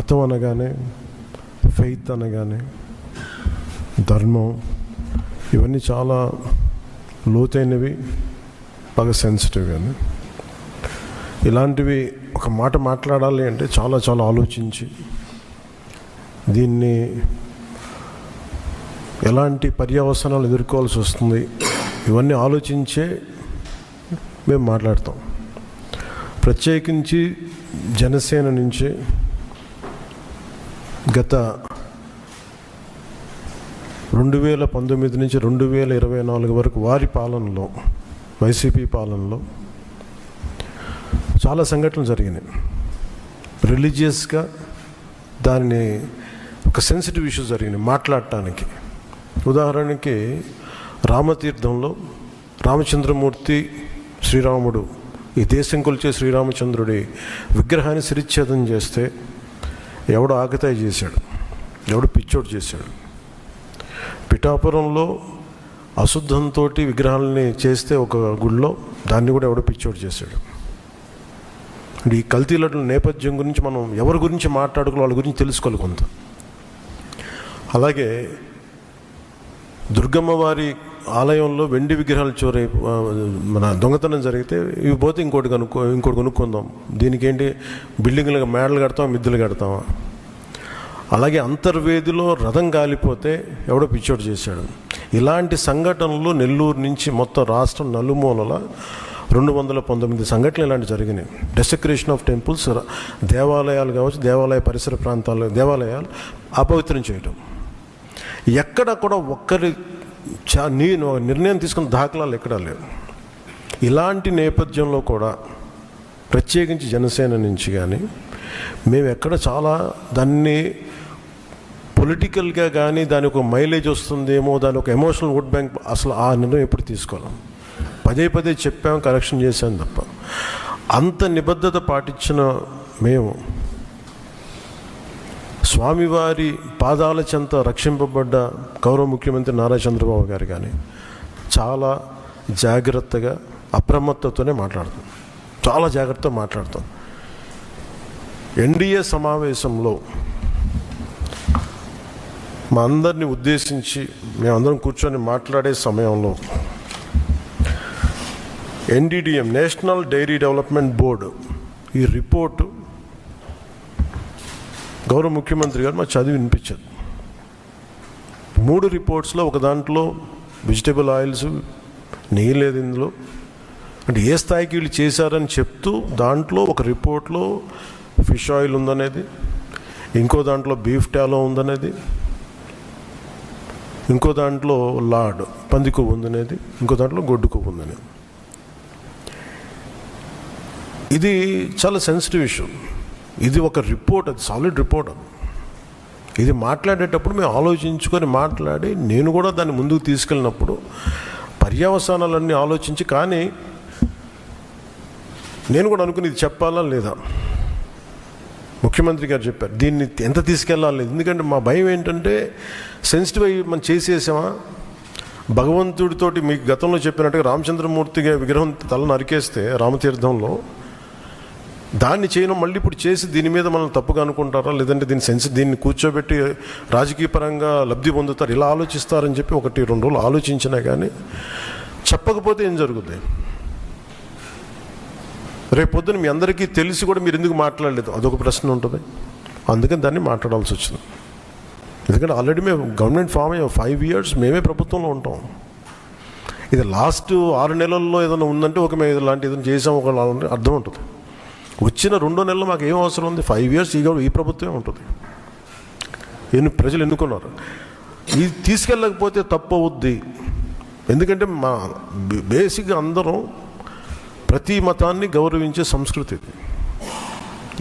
మతం అనగానే, ఫెయిత్ అనగానే, ధర్మం, ఇవన్నీ చాలా లోతైనవి, బాగా సెన్సిటివ్. కానీ ఇలాంటివి ఒక మాట మాట్లాడాలి అంటే చాలా చాలా ఆలోచించి దీన్ని ఎలాంటి పర్యవసనాలు ఎదుర్కోవాల్సి వస్తుంది ఇవన్నీ ఆలోచించే మేము మాట్లాడతాం. ప్రత్యేకించి జనసేన నుంచి గత 2019 నుంచి 2024 వరకు వారి పాలనలో, వైసీపీ పాలనలో చాలా సంఘటనలు జరిగినాయి. రిలీజియస్గా దాన్ని ఒక సెన్సిటివ్ ఇష్యూ జరిగినాయి మాట్లాడటానికి. ఉదాహరణకి రామతీర్థంలో రామచంద్రమూర్తి, శ్రీరాముడు, ఈ దేశం కొలిచే శ్రీరామచంద్రుడి విగ్రహాన్ని శిరిచ్ఛేదం చేస్తే ఎవడో ఆకతాయి చేశాడు, ఎవడో పిచ్చోడు చేశాడు. పిఠాపురంలో అశుద్ధంతో విగ్రహాలని చేస్తే ఒక గుడిలో, దాన్ని కూడా ఎవడో పిచ్చోడు చేశాడు. ఈ కల్తీల నేపథ్యం గురించి మనం ఎవరి గురించి మాట్లాడుకోవాలి, వాళ్ళ గురించి తెలుసుకోవాలి కొంత. అలాగే దుర్గమ్మ వారి ఆలయంలో వెండి విగ్రహాలు మన దొంగతనం జరిగితే ఇవి పోతే ఇంకోటి కొనుక్కుందాం, దీనికి ఏంటి బిల్డింగ్లు మేడలు కడతామా, మిద్దెలు కడతామా. అలాగే అంతర్వేదిలో రథం కాలిపోతే ఎవడో పిచ్చోడు చేశాడు. ఇలాంటి సంఘటనలు నెల్లూరు నుంచి మొత్తం రాష్ట్రం నలుమూలల 219 సంఘటనలు ఇలాంటి జరిగినాయి. డెసెక్రేషన్ ఆఫ్ టెంపుల్స్, దేవాలయాలు కావచ్చు, దేవాలయ పరిసర ప్రాంతాలు, దేవాలయాలు అపవిత్రం చేయటం. ఎక్కడ కూడా ఒక్కరి నిర్ణయం తీసుకున్న దాఖలాలు ఎక్కడా లేవు. ఇలాంటి నేపథ్యంలో కూడా ప్రత్యేకించి జనసేన నుంచి కానీ మేము ఎక్కడ చాలా దాన్ని పొలిటికల్గా కానీ దాని ఒక మైలేజ్ వస్తుందేమో, దాని ఒక ఎమోషనల్ ఓట్ బ్యాంక్, అసలు ఆ నిర్ణయం ఎప్పుడు తీసుకోలేం. పదే చెప్పాము, కరెక్షన్ చేశాను తప్ప. అంత నిబద్ధత పాటించిన మేము స్వామివారి పాదాల చెంత రక్షింపబడ్డ గౌరవ ముఖ్యమంత్రి నారా చంద్రబాబు గారు కానీ చాలా జాగ్రత్తగా, అప్రమత్తతోనే మాట్లాడతాం, చాలా జాగ్రత్తగా మాట్లాడతాం. ఎన్డీఏ సమావేశంలో మా అందరినీ ఉద్దేశించి మేమందరం కూర్చొని మాట్లాడే సమయంలో NDDM, national dairy development board, ఈ రిపోర్టు గౌరవ ముఖ్యమంత్రి గారు మాకు చదివి వినిపించారు. 3 రిపోర్ట్స్లో ఒక దాంట్లో వెజిటబుల్ ఆయిల్స్, నెయ్యి లేదు ఇందులో, అంటే ఏ స్థాయికి వీళ్ళు చేశారని చెప్తూ దాంట్లో ఒక రిపోర్ట్లో ఫిష్ ఆయిల్ ఉందనేది, ఇంకో దాంట్లో బీఫ్ టాలో ఉందనేది, ఇంకో దాంట్లో లాడ్ పంది కొవ్వు ఉందనేది, ఇంకో దాంట్లో గొడ్డు కొవ్వు ఉందనేది. ఇది చాలా సెన్సిటివ్ ఇష్యూ. ఇది ఒక రిపోర్ట్, అది సాలిడ్ రిపోర్ట్. ఇది మాట్లాడేటప్పుడు మేము ఆలోచించుకొని మాట్లాడి, నేను కూడా దాన్ని ముందుకు తీసుకెళ్ళినప్పుడు పర్యవసానాలన్నీ ఆలోచించి, కానీ నేను కూడా అనుకుని ఇది చెప్పాలా లేదా. ముఖ్యమంత్రి గారు చెప్పారు దీన్ని ఎంత తీసుకెళ్ళాలి, ఎందుకంటే మా భయం ఏంటంటే సెన్సిటివ్ అయ్యి మనం చేసేసామా. భగవంతుడితోటి మీకు గతంలో చెప్పినట్టుగా రామచంద్రమూర్తిగా విగ్రహం తల నరికేస్తే రామతీర్థంలో, దాన్ని చేయడం మళ్ళీ ఇప్పుడు చేసి దీని మీద మనం తప్పుగా అనుకుంటారా, లేదంటే దీన్ని కూర్చోబెట్టి రాజకీయ పరంగా లబ్ధి పొందుతారు, ఇలా ఆలోచిస్తారని చెప్పి 1-2 రోజులు ఆలోచించినా కానీ చెప్పకపోతే ఏం జరుగుతుంది. రేపు పొద్దున మీ అందరికీ తెలిసి కూడా మీరు ఎందుకు మాట్లాడలేదు, అదొక ప్రశ్న ఉంటుంది. అందుకని దాన్ని మాట్లాడాల్సి వచ్చింది. ఎందుకంటే ఆల్రెడీ మేము గవర్నమెంట్ ఫామ్ అయ్యే 5 years మేమే ప్రభుత్వంలో ఉంటాం. ఇది లాస్ట్ 6 నెలల్లో ఏదైనా ఉందంటే ఒక మేము ఇలాంటి ఏదైనా చేసాం ఒక అర్థం ఉంటుంది. వచ్చిన 2 నెలలు మాకు ఏం అవసరం ఉంది, 5 years ఈ ప్రభుత్వమే ఉంటుంది. ప్రజలు ఎన్నుకున్నారు. ఇది తీసుకెళ్ళకపోతే తప్పు అవుద్ది. ఎందుకంటే మా బేసిక్గా అందరం ప్రతి మతాన్ని గౌరవించే సంస్కృతి.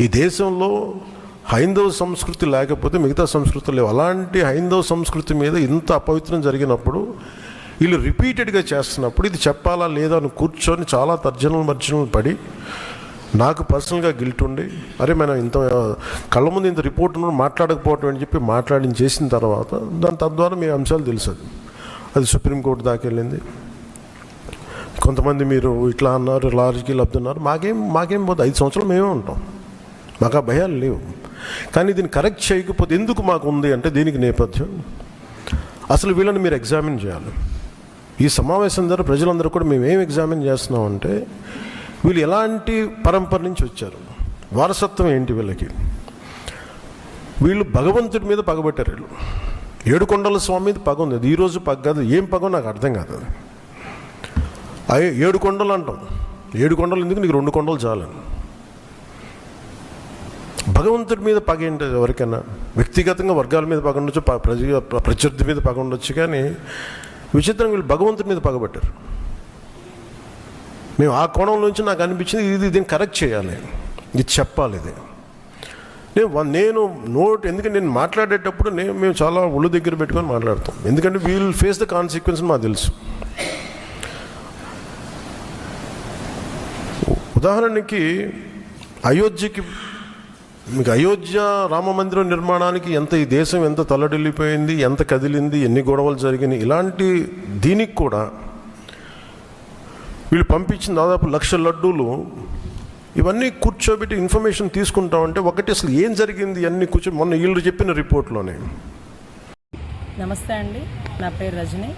ఈ దేశంలో హైందవ సంస్కృతి లేకపోతే మిగతా సంస్కృతులు లేవు. అలాంటి హైందవ సంస్కృతి మీద ఇంత అపవిత్రం జరిగినప్పుడు, వీళ్ళు రిపీటెడ్గా చేస్తున్నప్పుడు ఇది చెప్పాలా లేదా అని కూర్చొని చాలా తర్జనలు పడి, నాకు పర్సనల్గా గిల్ట్ ఉండి, అరే మనం ఇంత కళ్ళ ముందు ఇంత రిపోర్ట్ మాట్లాడకపోవటం అని చెప్పి చేసిన తర్వాత తద్వారా మీ అంశాలు తెలుసు. అది సుప్రీంకోర్టు దాకా వెళ్ళింది. కొంతమంది మీరు ఇట్లా అన్నారు, రాజకీయాలు అబ్దున్నారు, మాకేం పోతే 5 సంవత్సరాలు మేమే ఉంటాం, మాకు ఆ భయాలు లేవు. కానీ దీన్ని కరెక్ట్ చేయకపోతే ఎందుకు మాకు ఉంది అంటే దీనికి నేపథ్యం అసలు వీళ్ళని మీరు ఎగ్జామిన్ చేయాలి. ఈ సమావేశం ద్వారా ప్రజలందరూ కూడా మేము ఏం ఎగ్జామిన్ చేస్తున్నామంటే వీళ్ళు ఎలాంటి పరంపర నుంచి వచ్చారు, వారసత్వం ఏంటి వీళ్ళకి. వీళ్ళు భగవంతుడి మీద పగబట్టారు. వీళ్ళు ఏడుకొండల స్వామి మీద పగ ఉంది. అది ఈరోజు పగ కాదు, ఏం పగో నాకు అర్థం కాదు. అది 7 కొండలు అంటాం. 7 కొండలు ఎందుకు, నీకు 2 కొండలు చాలని. భగవంతుడి మీద పగ ఏంటి ఎవరికైనా? వ్యక్తిగతంగా వర్గాల మీద పగ ఉండొచ్చు, ప్రత్యర్థి మీద పగ ఉండొచ్చు, కానీ విచిత్రంగా వీళ్ళు భగవంతుడి మీద పగబట్టారు. మేము ఆ కోణం నుంచి నాకు అనిపించింది దీన్ని కరెక్ట్ చేయాలి, ఇది చెప్పాలి. ఇది నేను ఎందుకంటే నేను మాట్లాడేటప్పుడు మేము చాలా ఒళ్ళు దగ్గర పెట్టుకొని మాట్లాడతాం. ఎందుకంటే వీల్ ఫేస్ ద కాన్సిక్వెన్స్ మాకు తెలుసు. ఉదాహరణకి మీకు అయోధ్య రామ మందిరం నిర్మాణానికి ఈ దేశం ఎంత తల్లడిల్లిపోయింది, ఎంత కదిలింది, ఎన్ని గొడవలు జరిగినాయి. ఇలాంటి దీనికి కూడా వీళ్ళు పంపించిన దాదాపు 1,00,000 లడ్డూలు ఇవన్నీ కూర్చోబెట్టి ఇన్ఫర్మేషన్ తీసుకుంటామంటే ఒకటి అసలు ఏం జరిగింది అన్నీ మొన్న వీళ్ళు చెప్పిన రిపోర్ట్లోనే. నమస్తే అండి, నా పేరు రజని.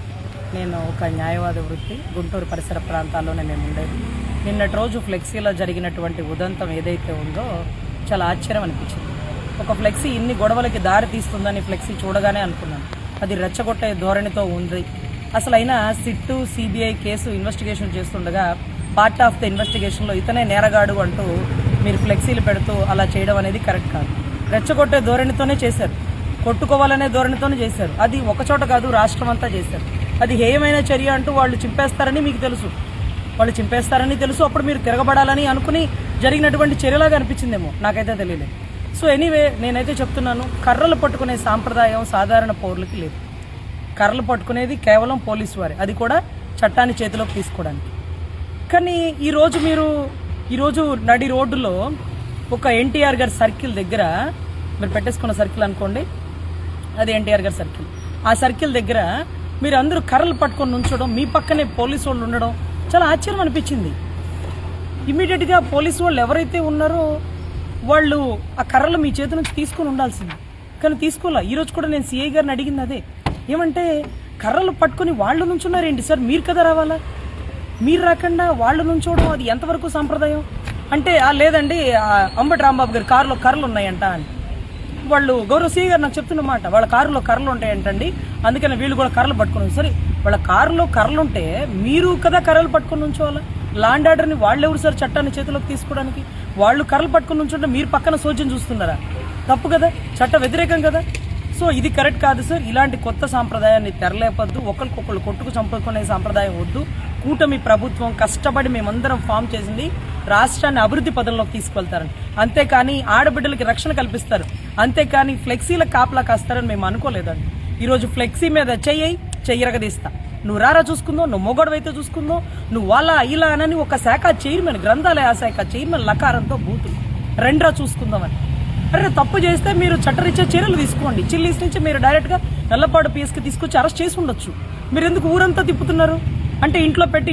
నేను ఒక న్యాయవాద వృత్తి, గుంటూరు పరిసర ప్రాంతాల్లోనే మేము ఉండేది. నిన్నటి రోజు ఫ్లెక్సీలో జరిగినటువంటి ఉదంతం ఏదైతే ఉందో చాలా ఆశ్చర్యం అనిపించింది. ఒక ఫ్లెక్సీ ఇన్ని గొడవలకి దారి తీస్తుందని ఫ్లెక్సీ చూడగానే అనుకున్నాను. అది రెచ్చగొట్టే ధోరణితో ఉంది. అసలు అయినా సిట్టు సిబిఐ కేసు ఇన్వెస్టిగేషన్ చేస్తుండగా పార్ట్ ఆఫ్ ద ఇన్వెస్టిగేషన్లో ఇతనే నేరగాడు అంటూ మీరు ఫ్లెక్సీలు పెడుతూ అలా చేయడం అనేది కరెక్ట్ కాదు. రెచ్చగొట్టే ధోరణితోనే చేశారు, కొట్టుకోవాలనే ధోరణితోనే చేశారు. అది ఒకచోట కాదు, రాష్ట్రం అంతా చేశారు. అది హేయమైన చర్య అంటూ వాళ్ళు చింపేస్తారని మీకు తెలుసు, అప్పుడు మీరు తిరగబడాలని అనుకుని జరిగినటువంటి చర్యలాగా అనిపించిందేమో, నాకైతే తెలియలేదు. సో ఎనీవే, నేనైతే చెప్తున్నాను, కర్రలు పట్టుకునే సాంప్రదాయం సాధారణ పౌరులకి లేదు. కర్రలు పట్టుకునేది కేవలం పోలీసు వారే, అది కూడా చట్టాన్ని చేతిలోకి తీసుకోవడానికి. కానీ ఈరోజు నడి రోడ్డులో ఒక ఎన్టీఆర్ గారి సర్కిల్ దగ్గర, మీరు పెట్టేసుకున్న సర్కిల్ అనుకోండి, అది ఎన్టీఆర్ గారి సర్కిల్. ఆ సర్కిల్ దగ్గర మీరు అందరూ కర్రలు పట్టుకొని నుంచోవడం, మీ పక్కనే పోలీసు వాళ్ళు ఉండడం చాలా ఆశ్చర్యం అనిపించింది. ఇమ్మీడియట్గా పోలీసు వాళ్ళు ఎవరైతే ఉన్నారో వాళ్ళు ఆ కర్రలు మీ చేతి నుంచి తీసుకొని ఉండాల్సింది, కానీ తీసుకోలే. ఈరోజు కూడా నేను సిఐ గారిని అడిగింది అదే, ఏమంటే కర్రలు పట్టుకొని వాళ్ళు నుంచున్నారేంటి సార్, మీరు కదా రావాలా, మీరు రాకుండా వాళ్ళు నుంచోవడం అది ఎంతవరకు సాంప్రదాయం అంటే, లేదండి అంబటి రాంబాబు గారి కారులో కర్రలు ఉన్నాయంట అని వాళ్ళు గౌరవ సిఐ గారు నాకు చెప్తున్నమాట. వాళ్ళ కారులో కర్రలు ఉంటాయంటండి, అందుకని వీళ్ళు కూడా కర్రలు పట్టుకుని. సరే, వాళ్ళ కారులో కర్రలు ఉంటే మీరు కదా కర్రలు పట్టుకుని ఉంచోవాలా? లాండ్ ఆర్డర్ని వాళ్ళు ఎవరు సార్ చట్టాన్ని చేతిలోకి తీసుకోవడానికి? వాళ్ళు కర్రలు పట్టుకుని ఉంచుంటే మీరు పక్కన సోద్యం చూస్తున్నారా? తప్పు కదా, చట్ట వ్యతిరేకం కదా. సో ఇది కరెక్ట్ కాదు సార్. ఇలాంటి కొత్త సాంప్రదాయాన్ని తెరలేపద్దు, ఒకరికొకళ్ళు కొట్టుకు చంపుకునే సాంప్రదాయం వద్దు. కూటమి ప్రభుత్వం కష్టపడి మేమందరం ఫామ్ చేసింది రాష్ట్రాన్ని అభివృద్ధి పదంలోకి తీసుకెళ్తారని, అంతేకాని ఆడబిడ్డలకి రక్షణ కల్పిస్తారు, అంతేకాని ఫ్లెక్సీల కాపలా కాస్తారని మేము అనుకోలేదండి. ఈరోజు ఫ్లెక్సీ మీద చెయ్యరగదీస్తా, నువ్వు రారా చూసుకుందో, నువ్వు మొగడవైతే చూసుకుందో, నువ్వు అలా ఇలా అని ఒక శాఖ చైర్మన్, గ్రంథాలయ శాఖ చైర్మన్ లకారంతో బూతులు రెండ్రా చూసుకుందామని. అరే, తప్పు చేస్తే మీరు చట్టరీత్యా చర్యలు తీసుకోండి. చిల్లీస్ నుంచి మీరు డైరెక్ట్గా నల్లపాడు పిఎస్కి తీసుకొచ్చి అరెస్ట్ చేసి ఉండొచ్చు. మీరు ఎందుకు ఊరంతా తిప్పుతున్నారు? అంటే ఇంట్లో పెట్టి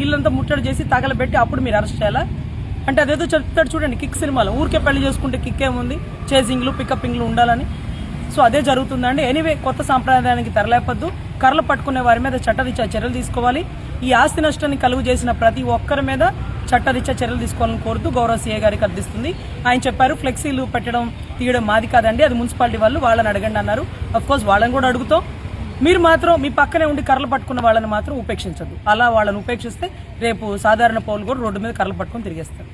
ఇల్లంతా ముట్టడి చేసి తగలబెట్టి అప్పుడు మీరు అరెస్ట్ చేయాలా? అంటే అదేదో చెప్తాడు చూడండి కిక్ సినిమాలో, ఊరికే పెళ్లి చేసుకుంటే కిక్ ఏముంది, చేజింగ్లు పికప్పింగ్లు ఉండాలని. సో అదే జరుగుతుందండి. ఎనీవే, కొత్త సాంప్రదాయానికి తెరలేపద్దు, కర్రలు పట్టుకునే వారి మీద చట్టరీత్యా చర్యలు తీసుకోవాలి. ఈ ఆస్తి నష్టాన్ని కలుగు చేసిన ప్రతి ఒక్కరి మీద చట్టరీత్యా చర్యలు తీసుకోవాలని కోరుతూ గౌరవ సీఏ గారికి అర్థిస్తుంది. ఆయన చెప్పారు, ఫ్లెక్సీలు పెట్టడం తీయడం మాది కాదండి, అది మున్సిపాలిటీ వాళ్ళు, వాళ్ళని అడగండి అన్నారు. అఫ్కోర్స్ వాళ్ళని కూడా అడుగుతాం. మీరు మాత్రం మీ పక్కనే ఉండి కర్రలు పట్టుకున్న వాళ్ళని మాత్రం ఉపేక్షించద్దు. అలా వాళ్ళని ఉపేక్షిస్తే రేపు సాధారణ పౌరులు కూడా రోడ్డు మీద కర్రలు పట్టుకొని తిరిగేస్తారు.